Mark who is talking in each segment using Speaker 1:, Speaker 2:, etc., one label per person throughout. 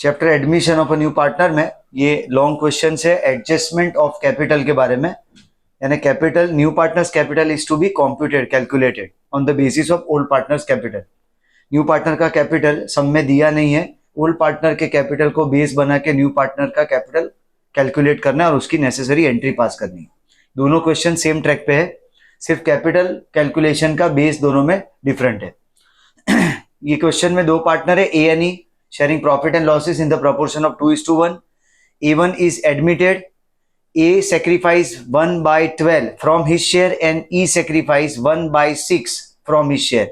Speaker 1: Chapter admission of a new partner में ये long question है एडजस्टमेंट ऑफ कैपिटल के बारे में। यानी capital new partners capital is to be computed calculated on the basis of old partners capital. New partner का capital सब में दिया नहीं है, ओल्ड पार्टनर के कैपिटल को बेस बना के न्यू पार्टनर का कैपिटल कैलकुलेट करना है और उसकी नेसेसरी एंट्री पास करनी है। दोनों क्वेश्चन सेम ट्रैक पे है, सिर्फ कैपिटल कैलकुलेशन का बेस दोनों में डिफरेंट है। ये क्वेश्चन में दो पार्टनर है A and E sharing profit and losses in the proportion of 2:1. A1 is admitted. A sacrifice 1/12 from his share and E sacrifice 1/6 from his share.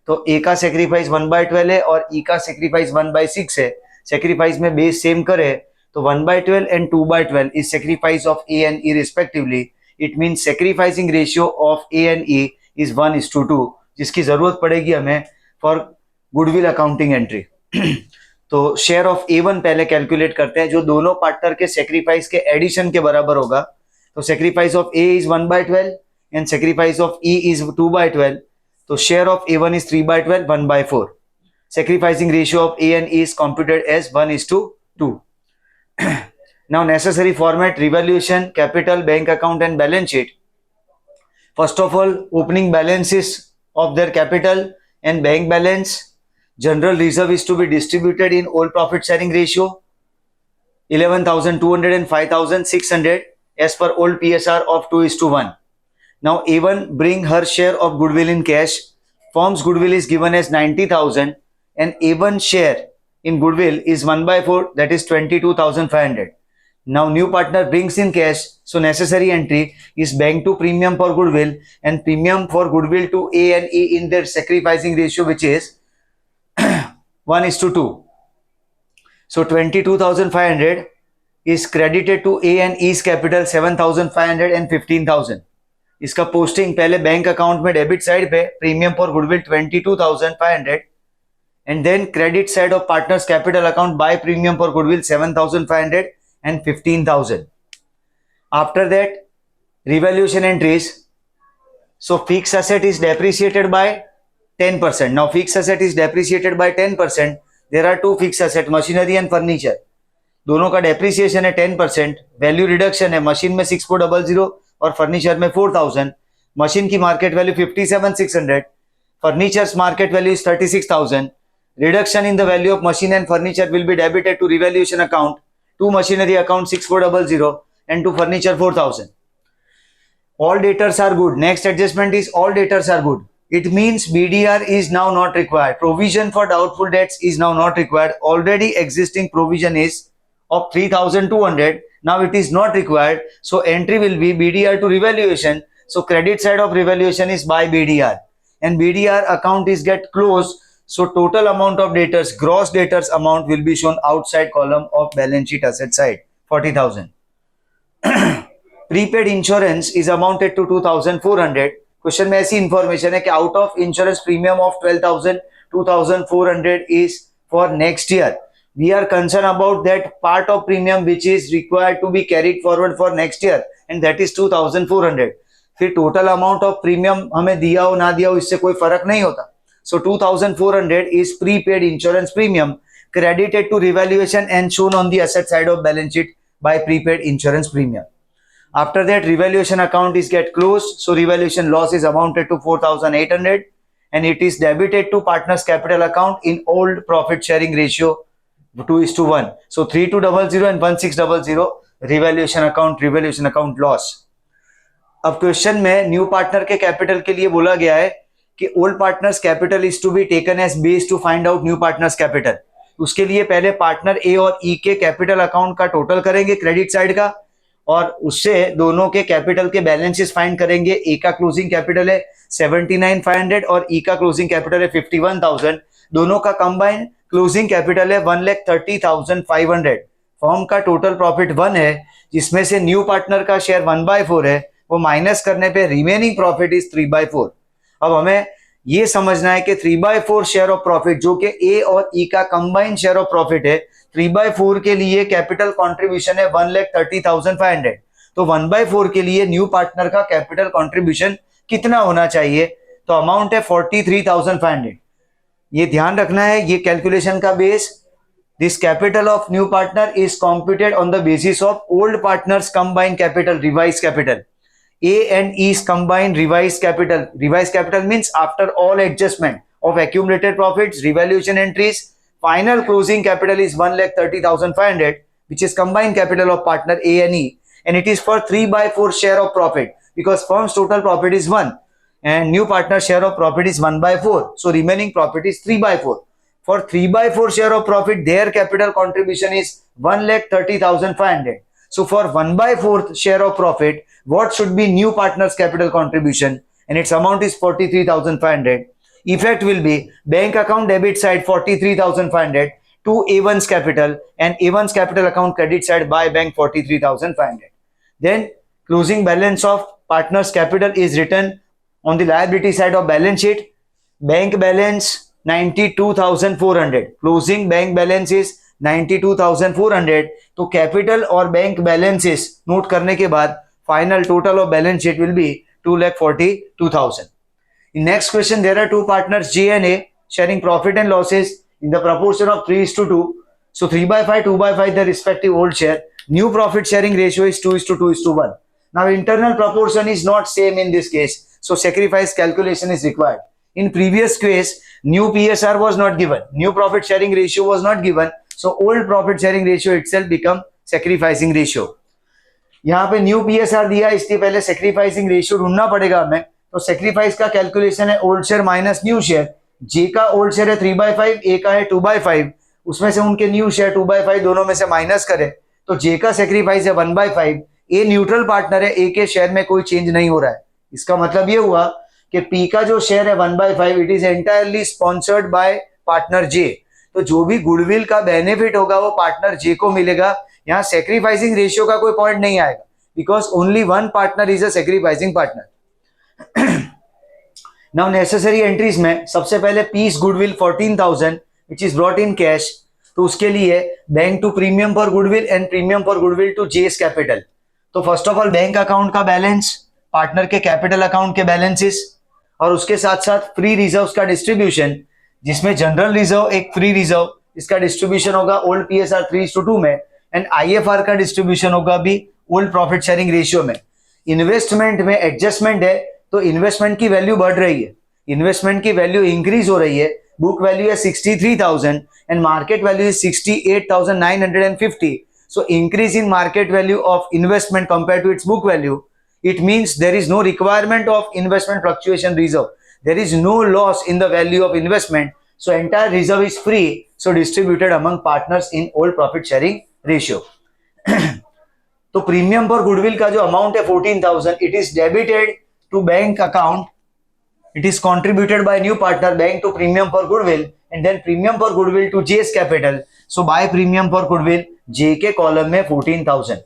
Speaker 1: तो A का sacrifice 1/12 है और E का sacrifice 1/6 है। sacrifice में base same करे तो 1/12 and 2/12 is sacrifice of A and E respectively. It means sacrificing ratio of A and E is 1:2, जिसकी जरूरत पड़ेगी हमें for goodwill accounting entry. तो शेयर ऑफ A1 पहले कैलकुलेट करते हैं जो दोनों पार्टनर के सेक्रीफाइस के एडिशन के बराबर होगा। तो sacrifice of A is 1/12 and sacrifice of E is 2/12। तो share of A1 is 3/12 1/4। Sacrificing ratio of A and E is computed as 1:2. Now necessary format: revaluation, capital, bank account and balance sheet. First of all, opening balances of their capital and bank balance. General reserve is to be distributed in all profit sharing ratio 11,200 and 5,600 as per old PSR of 2:1. Now A1 bring her share of goodwill in cash. Firm's goodwill is given as 90,000 and A1 share in goodwill is 1/4, that is 22,500. Now new partner brings in cash, so necessary entry is bank to premium for goodwill and premium for goodwill to A and E in their sacrificing ratio, which is 1:2. So 22,500 is credited to A and E's capital 7,500 and 15,000. इसका posting पहले bank account में debit side पे premium for goodwill 22,500 and then credit side of partners capital account by premium for goodwill 7,500 and 15,000. After that, revaluation entries. So fixed asset is depreciated by 10%. Now fixed asset is depreciated by 10%. There are two fixed asset, machinery and furniture. दोनों का depreciation है 10%. Value reduction है, machine में 6400 और furniture में 4000. Machine की market value 57,600. Furniture's market value is 36,000. Reduction in the value of machine and furniture will be debited to revaluation account, to machinery account 6400 and to furniture 4,000. All debtors are good. Next adjustment is all debtors are good. It means BDR is now not required. Provision for doubtful debts is now not required. Already existing provision is of 3,200. Now it is not required. So entry will be BDR to revaluation. So credit side of revaluation is by BDR. And BDR account is get closed. So total amount of debtors, gross debtors amount will be shown outside column of balance sheet asset side, 40,000. Prepaid insurance is amounted to 2,400. Question में ऐसी information है कि out of insurance premium of 12,000, 2,400 is for next year. We are concerned about that part of premium which is required to be carried forward for next year and that is 2,400. फिर total amount of premium हमें दिया हो ना दिया हो इससे कोई फर्क नहीं होता. So 2,400 is prepaid insurance premium credited to revaluation and shown on the asset side of balance sheet by prepaid insurance premium. After that, revaluation account is get closed. So revaluation loss is amounted to 4,800 and it is debited to partners capital account in old profit sharing ratio 2:1. So 3,200 and 1,600 revaluation account loss. अब question में new partner के capital के लिए बोला गया है कि old partners capital is to be taken as base to find out new partners capital. उसके लिए पहले पार्टनर ए और ई के कैपिटल अकाउंट का टोटल करेंगे क्रेडिट साइड का और उससे दोनों के कैपिटल के बैलेंसेस फाइंड करेंगे. ए का क्लोजिंग कैपिटल है 79,500 और ई का क्लोजिंग कैपिटल है 51,000. दोनों का कंबाइन क्लोजिंग कैपिटल है 1,30,500. फर्म का टोटल प्रॉफिट 1 है जिसमें से न्यू पार्टनर का शेयर 1/4 है, वो माइनस करने पे रिमेनिंग प्रॉफिट इज 3/4. अब हमें ये समझना है कि 3/4 शेयर ऑफ प्रॉफिट जो कि ए और ई का कंबाइंड शेयर ऑफ प्रॉफिट है, 3/4 के लिए कैपिटल कंट्रीब्यूशन है 1,30,500. तो 1/4 के लिए न्यू पार्टनर का कैपिटल कंट्रीब्यूशन कितना होना चाहिए? तो अमाउंट है 43,500. ये ध्यान रखना है, ये कैलकुलेशन का base This capital of new partner is computed on the basis of old partners combined capital, revised capital. A and E's combined revised capital. Revised capital means after all adjustment of accumulated profits, revaluation entries, final closing capital is 1,30,500, which is combined capital of partner A and E, and it is for 3/4 share of profit because firm's total profit is 1 and new partner share of profit is 1/4. So remaining profit is 3/4. For 3/4 share of profit, their capital contribution is 1,30,500. So for 1/4 share of profit, what should be new partner's capital contribution? And its amount is 43,500. Effect will be bank account debit side 43,500 to A1's capital and A1's capital account credit side by bank 43,500. Then closing balance of partner's capital is written on the liability side of balance sheet. Bank balance 92,400. Closing bank balance is 92,400. तो capital और bank balances note करने के बाद final total of balance sheet will be 2,42,000. In next question, there are two partners J and A sharing profit and losses in the proportion of 3:2. So 3/5, 2/5 the respective old share. New profit sharing ratio is 2:2:1. Now internal proportion is not same in this case, so sacrifice calculation is required. In previous case, new PSR was not given, new profit sharing ratio was not given, so old profit sharing ratio itself become sacrificing ratio. यहाँ पे new PSR दिया, इसलिए पहले sacrificing ratio ढूंढना पड़ेगा हमें. तो sacrifice का कैलकुलेशन है old share minus new share. J का ओल्ड शेयर है 3/5, ए का है 2/5, उसमें से उनके न्यू शेयर 2/5 दोनों में से माइनस करें तो जे का सेक्रीफाइस है 1/5. ए न्यूट्रल पार्टनर है, ए के शेयर में कोई चेंज नहीं हो रहा है. इसका मतलब ये हुआ कि पी का जो शेयर है 1/5 it is entirely sponsored by partner J. तो जो भी गुडविल का बेनिफिट होगा वो पार्टनर जे को मिलेगा. यहाँ सेक्रीफाइसिंग रेशियो का कोई पॉइंट नहीं आएगा because only one partner is a sacrificing partner. Now necessary entries में सबसे पहले P's goodwill 14,000 which is brought in cash. तो उसके लिए bank to premium for goodwill and premium for goodwill to J's capital. तो first of all bank account का balance, partner के capital account के बैलेंसेस और उसके साथ साथ फ्री रिजर्व का डिस्ट्रीब्यूशन, जिसमें जनरल रिजर्व एक फ्री रिजर्व, इसका डिस्ट्रीब्यूशन होगा ओल्ड PSR 3:2 में एंड IFR का डिस्ट्रीब्यूशन होगा भी ओल्ड प्रॉफिट शेयरिंग रेशियो में. इन्वेस्टमेंट में एडजस्टमेंट है तो इन्वेस्टमेंट की वैल्यू बढ़ रही है, इन्वेस्टमेंट की वैल्यू इंक्रीज हो रही है. बुक वैल्यू है 63,000 and market value is 68,950. So increase in market value of investment compared to its book value, it means there is no requirement of investment fluctuation reserve. There is no loss in the value of investment. So entire reserve is free. So distributed among partners in old profit sharing ratio. तो premium पर goodwill का जो amount है 14,000, it is debited to bank account. It is contributed by new partner bank to premium for goodwill and then premium for goodwill to J's capital. So by premium for goodwill, J के column में 14,000.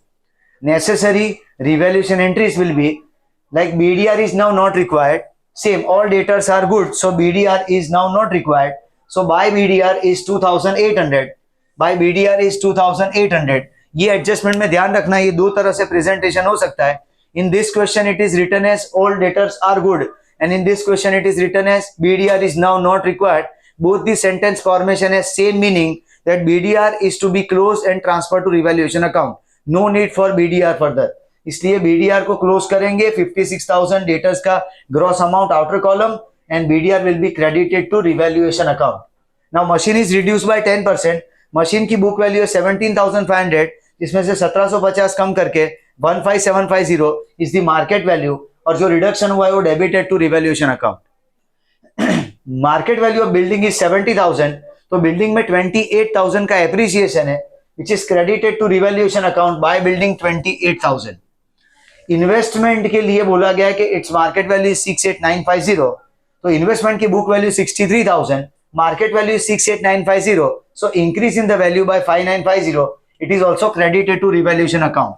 Speaker 1: Necessary revaluation entries will be like BDR is now not required. Same, all debtors are good, so BDR is now not required. So by BDR is 2,800. By BDR is 2,800. ये adjustment में ध्यान रखना, ये दो तरह से presentation हो सकता है. In this question it is written as all debtors are good and in this question it is written as BDR is now not required. Both the sentence formation has same meaning, that BDR is to be closed and transferred to revaluation account. No need for BDR further. इसलिए BDR को close करेंगे. 56,000 debtors का gross amount outer column and BDR will be credited to revaluation account. Now machine is reduced by 10%. Machine की book value है 17,500, जिसमें से 1750 कम करके 15,750 is the market value और जो रिडक्शन हुआ है वो debited to revaluation account. Market value of building is 70,000, तो बिल्डिंग में 28,000 का एप्रिसिएशन है which is credited to revaluation account by building 28,000. Investment के लिए बोला गया है कि इट्स मार्केट वैल्यू इज 68,950, तो इन्वेस्टमेंट की book value 63,000, market value is 68,950, so increase in the value by 5,950, it is also credited to revaluation account.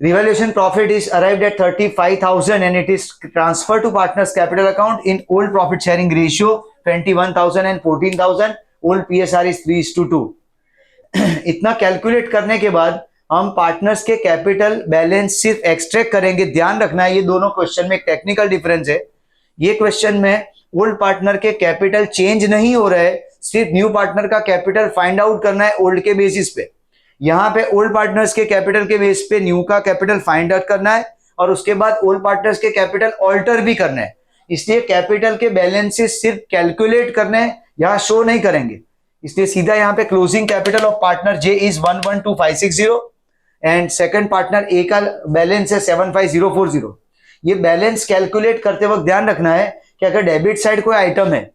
Speaker 1: Revaluation profit is arrived at 35,000 and it is transferred to partners capital account in old profit sharing ratio 21,000 and 14,000. old PSR is 3:2. इतना calculate करने के बाद हम partners के capital balance सिर्फ extract करेंगे. ध्यान रखना है ये दोनों क्वेश्चन में एक टेक्निकल डिफरेंस है. ये क्वेश्चन में ओल्ड पार्टनर के कैपिटल चेंज नहीं हो रहे, सिर्फ न्यू पार्टनर का कैपिटल फाइंड आउट करना है ओल्ड के बेसिस पे। यहाँ पे ओल्ड पार्टनर्स के कैपिटल के बेस पे न्यू का कैपिटल फाइंड आउट करना है और उसके बाद ओल्ड पार्टनर्स के कैपिटल ऑल्टर भी करना है। इसलिए कैपिटल के बैलेंसेस सिर्फ कैलकुलेट करने हैं, यहाँ शो नहीं करेंगे। इसलिए सीधा यहाँ पे closing capital of partner J is 112560 and second partner A का बैलेंस है 75040। ये बैलेंस कैलकुलेट करते वक्त ध्यान रखना है कि अगर डेबिट साइड कोई आइटम है,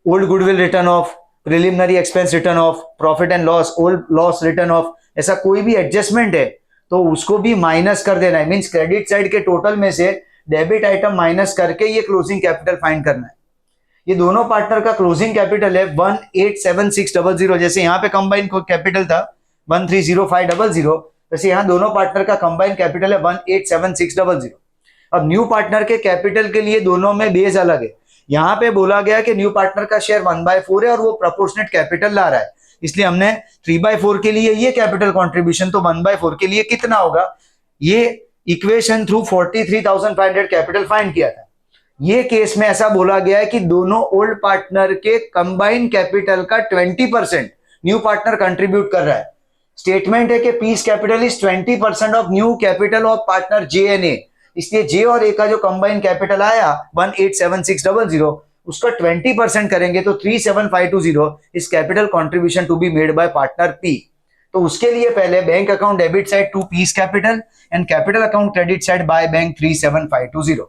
Speaker 1: old goodwill return of, preliminary expense return of, profit and loss, old loss return of, ऐसा कोई भी एडजस्टमेंट है तो उसको भी माइनस कर देना है। मींस क्रेडिट साइड के टोटल में से डेबिट आइटम माइनस करके ये क्लोजिंग कैपिटल फाइंड करना है। ये दोनों पार्टनर का क्लोजिंग कैपिटल है 187600। जैसे यहाँ पे कंबाइन कैपिटल था 130500, वैसे यहाँ दोनों पार्टनर का कंबाइन कैपिटल है 187600। अब न्यू पार्टनर के कैपिटल के लिए दोनों में बेस अलग है। यहाँ पे बोला गया कि न्यू पार्टनर का शेयर 1/4 है और वो प्रोपोर्शनेट कैपिटल ला रहा है, इसलिए हमने 3/4 के लिए ये कैपिटल कंट्रीब्यूशन, तो 1/4 के लिए कितना होगा, ये इक्वेशन थ्रू 43,500 कैपिटल फाइंड किया था। ये केस में ऐसा बोला गया है कि दोनों ओल्ड पार्टनर के कंबाइन कैपिटल का 20% न्यू पार्टनर कंट्रीब्यूट कर रहा है। स्टेटमेंट है कि P's capital is 20% of new capital of partner J and A. इसलिए जे और ए का जो कंबाइन कैपिटल आया 187600, उसका 20% करेंगे तो 37520 is capital contribution to be made by partner P. तो उसके लिए पहले bank account debit side to P's capital and capital account credit side by bank 37520।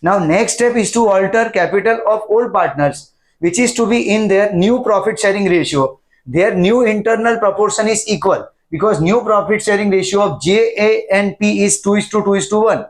Speaker 1: Now next step is to alter capital of old partners, which is to be in their new profit sharing ratio. Their new internal proportion is equal because new profit sharing ratio of J, A and P is 2:2:1.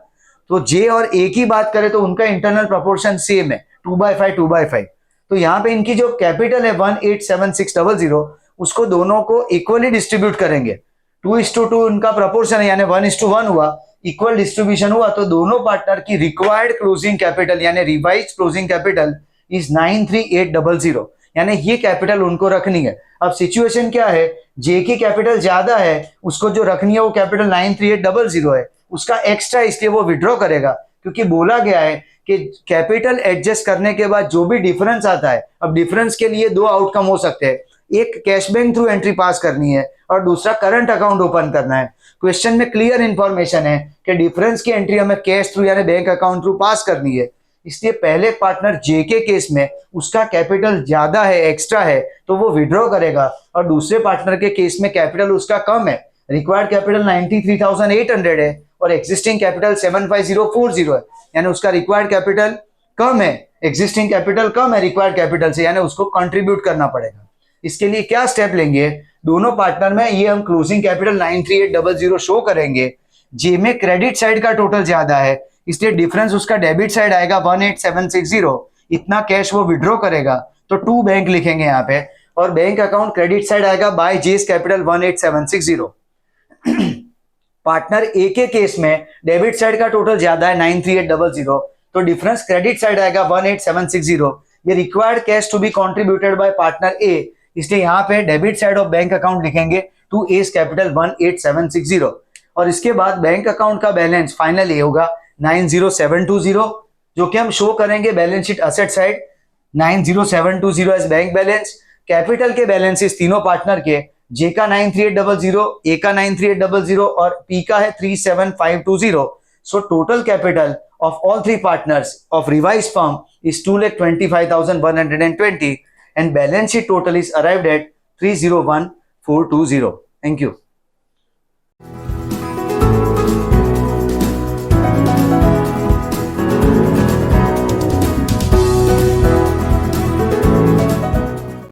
Speaker 1: तो J और A की बात करें तो उनका internal proportion same है 2/5 2/5। तो यहाँ पे इनकी जो कैपिटल है 187600, उसको दोनों को इक्वली डिस्ट्रीब्यूट करेंगे। 2:2 उनका प्रोपोर्शन है, यानी 1:1 हुआ, इक्वल डिस्ट्रीब्यूशन हुआ, तो दोनों पार्टनर की रिक्वायर्ड क्लोजिंग कैपिटल यानी रिवाइज क्लोजिंग कैपिटल इज 93800, यानी ये कैपिटल उनको रखनी है। अब सिचुएशन क्या है, जे की कैपिटल ज्यादा है, उसको जो रखनी है वो कैपिटल 93800 है, उसका एक्स्ट्रा, इसलिए वो विड्रॉ करेगा, क्योंकि बोला गया है कि कैपिटल एडजस्ट करने के बाद जो भी डिफरेंस आता है, अब डिफरेंस के लिए दो आउटकम हो सकते हैं, एक कैश बैंक थ्रू एंट्री पास करनी है और दूसरा करंट अकाउंट ओपन करना है। क्वेश्चन में क्लियर इंफॉर्मेशन है कि डिफरेंस की एंट्री हमें कैश थ्रू यानी बैंक अकाउंट थ्रू पास करनी है। इसलिए पहले पार्टनर जे के केस में उसका कैपिटल ज्यादा है, एक्स्ट्रा है, तो वो विड्रॉ करेगा, और दूसरे पार्टनर के केस में कैपिटल उसका कम है, रिक्वायर्ड कैपिटल 93,800 है और एग्जिस्टिंग कैपिटल 75040 है, यानी उसका रिक्वायर्ड कैपिटल कम है, एग्जिस्टिंग कैपिटल कम है रिक्वायर्ड कैपिटल से, यानी उसको कंट्रीब्यूट करना पड़ेगा। इसके लिए क्या स्टेप लेंगे, दोनों पार्टनर में ये हम क्लोजिंग कैपिटल 93800 शो करेंगे। जे में क्रेडिट साइड का टोटल ज्यादा है, इसलिए डिफरेंस उसका डेबिट साइड आएगा 18760, इतना कैश वो विड्रॉ करेगा, तो टू बैंक लिखेंगे यहाँ पे, और बैंक अकाउंट क्रेडिट साइड आएगा बाय जेस कैपिटल 18760। पार्टनर ए के केस में डेबिट साइड का टोटल ज्यादा है 93800, तो डिफरेंस क्रेडिट साइड आएगा 18760। ये required cash to be contributed by partner A, इसलिए यहाँ पे debit side of bank account लिखेंगे टू एस कैपिटल 18760, और इसके बाद बैंक अकाउंट का बैलेंस फाइनल ये होगा 90720, जो कि हम शो करेंगे balance sheet asset side 90720 as bank balance. Capital के बैलेंसेस तीनों पार्टनर के, जे का 93800, ए का 93800 और पी का है 37520। So total capital of all three partners of revise firm is 2,25,120 and balance sheet total is arrived at 301,420. Thank you.